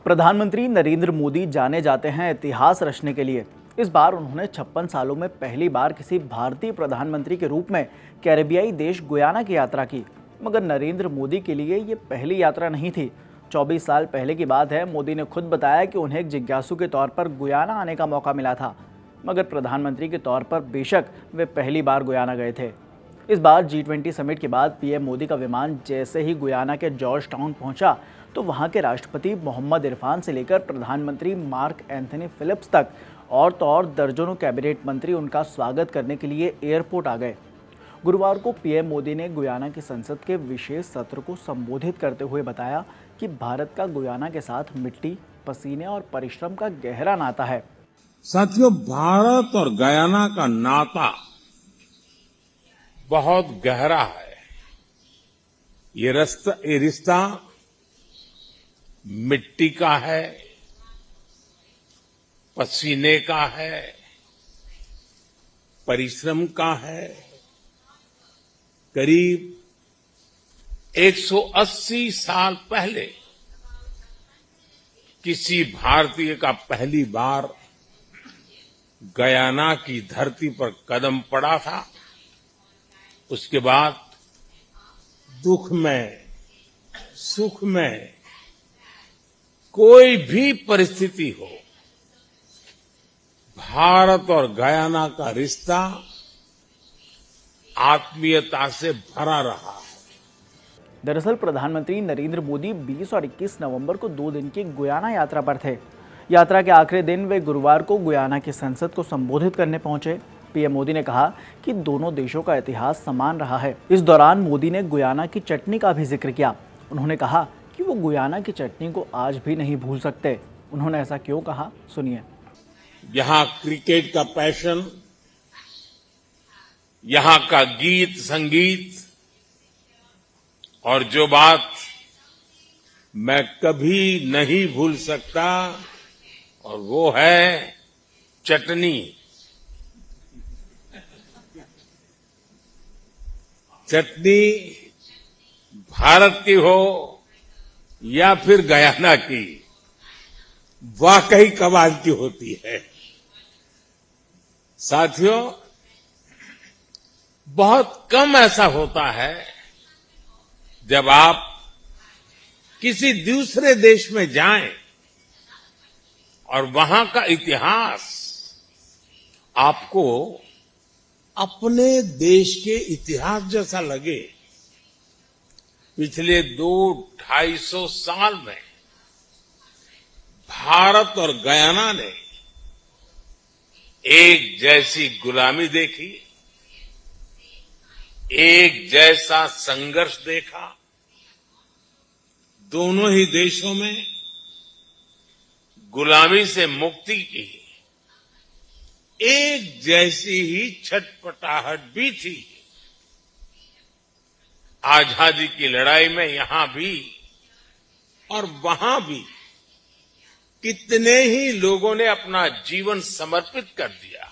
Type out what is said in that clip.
प्रधानमंत्री नरेंद्र मोदी जाने जाते हैं इतिहास रचने के लिए। इस बार उन्होंने 56 सालों में पहली बार किसी भारतीय प्रधानमंत्री के रूप में कैरेबियाई देश गुयाना की यात्रा की। मगर नरेंद्र मोदी के लिए ये पहली यात्रा नहीं थी। 24 साल पहले की बात है। मोदी ने खुद बताया कि उन्हें एक जिज्ञासु के तौर पर गुयाना आने का मौका मिला था, मगर प्रधानमंत्री के तौर पर बेशक वे पहली बार गुयाना गए थे। इस बार G20 समिट के बाद पीएम मोदी का विमान जैसे ही गुयाना के जॉर्ज टाउन पहुंचा तो वहां के राष्ट्रपति मोहम्मद इरफान से लेकर प्रधानमंत्री मार्क एंथनी फिलिप्स तक और तो और दर्जनों कैबिनेट मंत्री उनका स्वागत करने के लिए एयरपोर्ट आ गए। गुरुवार को पीएम मोदी ने गुयाना की संसद के विशेष सत्र को संबोधित करते हुए बताया कि भारत का गुयाना के साथ मिट्टी, पसीने और परिश्रम का गहरा नाता है। साथियों, भारत और गयाना का नाता बहुत गहरा है। ये रिश्ता मिट्टी का है, पसीने का है, परिश्रम का है। करीब 180 साल पहले किसी भारतीय का पहली बार गयाना की धरती पर कदम पड़ा था। उसके बाद दुख में, सुख में, कोई भी परिस्थिति हो, भारत और गयाना का रिश्ता आत्मीयता से भरा रहा है। दरअसल प्रधानमंत्री नरेंद्र मोदी 20 और 21 नवंबर को 2 दिन की गुयाना यात्रा पर थे। यात्रा के आखिरी दिन वे गुरुवार को गुयाना की संसद को संबोधित करने पहुंचे। पीएम मोदी ने कहा कि दोनों देशों का इतिहास समान रहा है। इस दौरान मोदी ने गुयाना की चटनी का भी जिक्र किया। उन्होंने कहा कि वो गुयाना की चटनी को आज भी नहीं भूल सकते। उन्होंने ऐसा क्यों कहा, सुनिए। यहाँ क्रिकेट का पैशन, यहाँ का गीत संगीत, और जो बात मैं कभी नहीं भूल सकता, और वो है चटनी। चटनी भारत की हो या फिर गयाना की, वाकई कमाल की होती है। साथियों, बहुत कम ऐसा होता है जब आप किसी दूसरे देश में जाएं और वहां का इतिहास आपको अपने देश के इतिहास जैसा लगे। पिछले 200-250 साल में भारत और गयाना ने एक जैसी गुलामी देखी, एक जैसा संघर्ष देखा। दोनों ही देशों में गुलामी से मुक्ति की एक जैसी ही छटपटाहट भी थी। आजादी की लड़ाई में यहां भी और वहां भी कितने ही लोगों ने अपना जीवन समर्पित कर दिया।